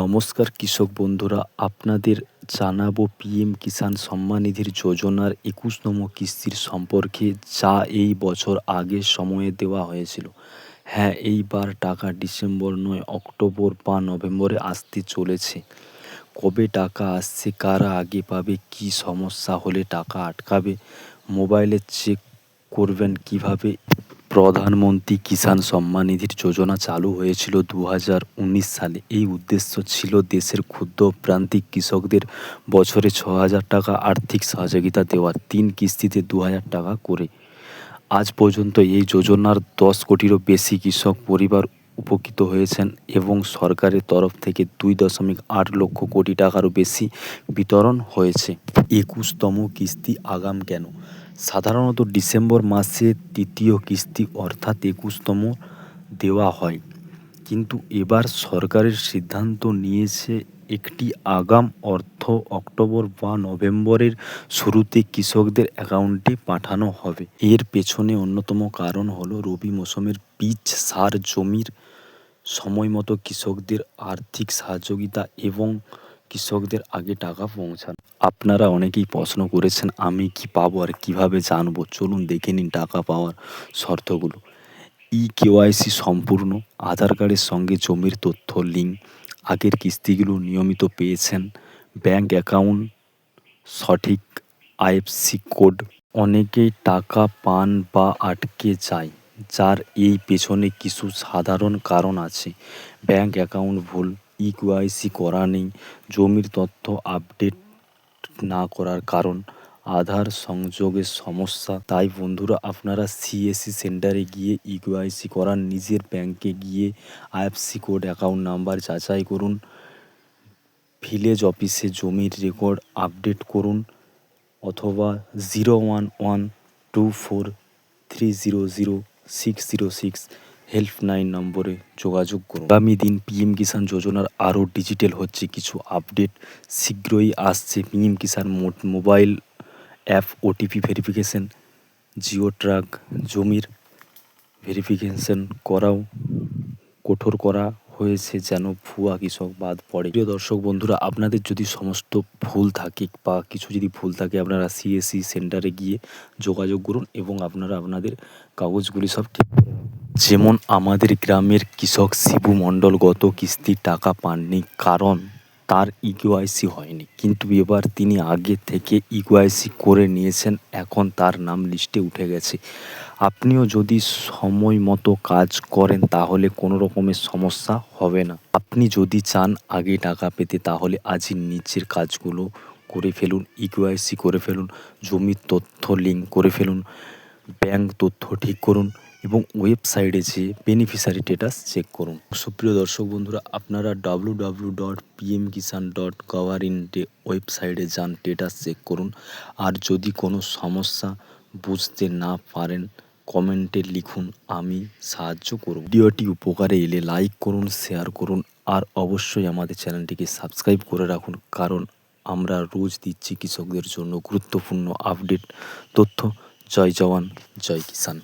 নমস্কার কৃষক বন্ধুরা, আপনাদের জানাবো পিএম কিষাণ সম্মান নিধির যোজনার ২১তম কিস্তির সম্পর্কে, যা এই বছর আগের সময়ে দেওয়া হয়েছিল। হ্যাঁ, এইবার টাকা ডিসেম্বর নয়, অক্টোবর বা নভেম্বরে আসতে চলেছে। কবে টাকা আসছে, কারা আগে পাবে, কী সমস্যা হলে টাকা আটকাবে, মোবাইলে চেক করবেন কিভাবে। প্রধানমন্ত্রী কিষাণ সম্মান নিধির যোজনা চালু হয়েছিল ২০১৯ সালে। এই উদ্দেশ্য ছিল দেশের ক্ষুদ্র প্রান্তিক কৃষকদের বছরে ৬,০০০ টাকা আর্থিক সহযোগিতা দেওয়ার, ৩ কিস্তিতে ২,০০০ টাকা করে। আজ পর্যন্ত এই যোজনার ১০ কোটিরও বেশি কৃষক পরিবার উপকৃত হয়েছেন এবং সরকারের তরফ থেকে ২.৮ লক্ষ কোটি টাকারও বেশি বিতরণ হয়েছে। ২১তম কিস্তি আগাম কেন? সাধারণত ডিসেম্বর মাসে তৃতীয় কিস্তি অর্থাৎ ২১তম দেওয়া হয়, কিন্তু এবার সরকারের সিদ্ধান্ত নিয়েছে একটি আগাম অর্থ অক্টোবর বা নভেম্বরের শুরুতে কৃষকদের অ্যাকাউন্টে পাঠানো হবে। এর পেছনে অন্যতম কারণ হলো রবি মৌসুমের বীজ, সার, জমির সময়মতো কৃষকদের আর্থিক সহযোগিতা এবং কৃষকদের আগে টাকা পৌঁছানো। আপনারা অনেকেই প্রশ্ন করেছেন, আমি কি পাবো আর কিভাবে জানবো? চলুন দেখে নিন টাকা পাওয়ার শর্তগুলো। কেওয়াইসি সম্পূর্ণ, আধার কার্ডের সঙ্গে জমির তথ্য লিঙ্ক, আগের কিস্তিগুলো নিয়মিত পেয়েছেন, ব্যাংক অ্যাকাউন্ট সঠিক, আইএফসি কোড। অনেকেই টাকা পান বা আটকে যায়, যার এই পেছনে কিছু সাধারণ কারণ আছে। ব্যাংক অ্যাকাউন্ট ভুল, কেওয়াইসি করা নেই, জমির তথ্য আপডেট না করার কারণ, আধার সংযোগের সমস্যা। তাই বন্ধুরা, আপনারা সিএসসি সেন্টারে গিয়ে কেওয়াইসি করান, নিজের ব্যাংকে গিয়ে আইএফসি কোড, অ্যাকাউন্ট নাম্বার যাচাই করুন, ভিলেজ অফিসে জমির রেকর্ড আপডেট করুন, অথবা 011243000606 হেল্পলাইন নম্বরে যোগাযোগ করুন। আগামী দিন পিএম কিষাণ যোজনার আরও ডিজিটাল হচ্ছে কিছু আপডেট শীঘ্রই আসছে। PM Kisan mobile app, OTP verification, geo track, জমির ভেরিফিকেশন করাও কঠোর করা হয়েছে যেন ভুয়া কৃষক বাদ পড়ে। প্রিয় দর্শক বন্ধুরা, আপনাদের যদি সমস্ত ভুল থাকে বা কিছু যদি ভুল থাকে, আপনারা সিএসসি সেন্টারে গিয়ে যোগাযোগ করুন এবং আপনারা আপনাদের কাগজগুলি সব ঠিক করুন। যেমন আমাদের গ্রামের কৃষক শিবু মণ্ডল গত কিস্তির টাকা পাননি, কারণ তার কেওয়াইসি হয়নি, কিন্তু এবার তিনি আগে থেকে কেওয়াইসি করে নিয়েছেন, এখন তার নাম লিস্টে উঠে গেছে। আপনিও যদি সময় মতো কাজ করেন তাহলে কোনো রকমের সমস্যা হবে না। আপনি যদি চান আগে টাকা পেতে, তাহলে আজই নিচের কাজগুলো করে ফেলুন। কেওয়াইসি করে ফেলুন, জমির তথ্য লিঙ্ক করে ফেলুন, ব্যাংক তথ্য ঠিক করুন এবং ওয়েবসাইটে যেয়ে বেনিফিশিয়ারি স্ট্যাটাস চেক করুন। সুপ্রিয় দর্শক বন্ধুরা, আপনারা www.pmkisan.gov.in ওয়েবসাইটে যান, স্ট্যাটাস চেক করুন। আর যদি কোনো সমস্যা বুঝতে না পারেন, কমেন্টে লিখুন, আমি সাহায্য করব। ভিডিওটি উপকারে এলে লাইক করুন, শেয়ার করুন আর অবশ্যই আমাদের চ্যানেলটিকে সাবস্ক্রাইব করে রাখুন, কারণ আমরা রোজ দিচ্ছি কৃষকদের জন্য গুরুত্বপূর্ণ আপডেট তথ্য। জয় জওয়ান, জয় কিষাণ।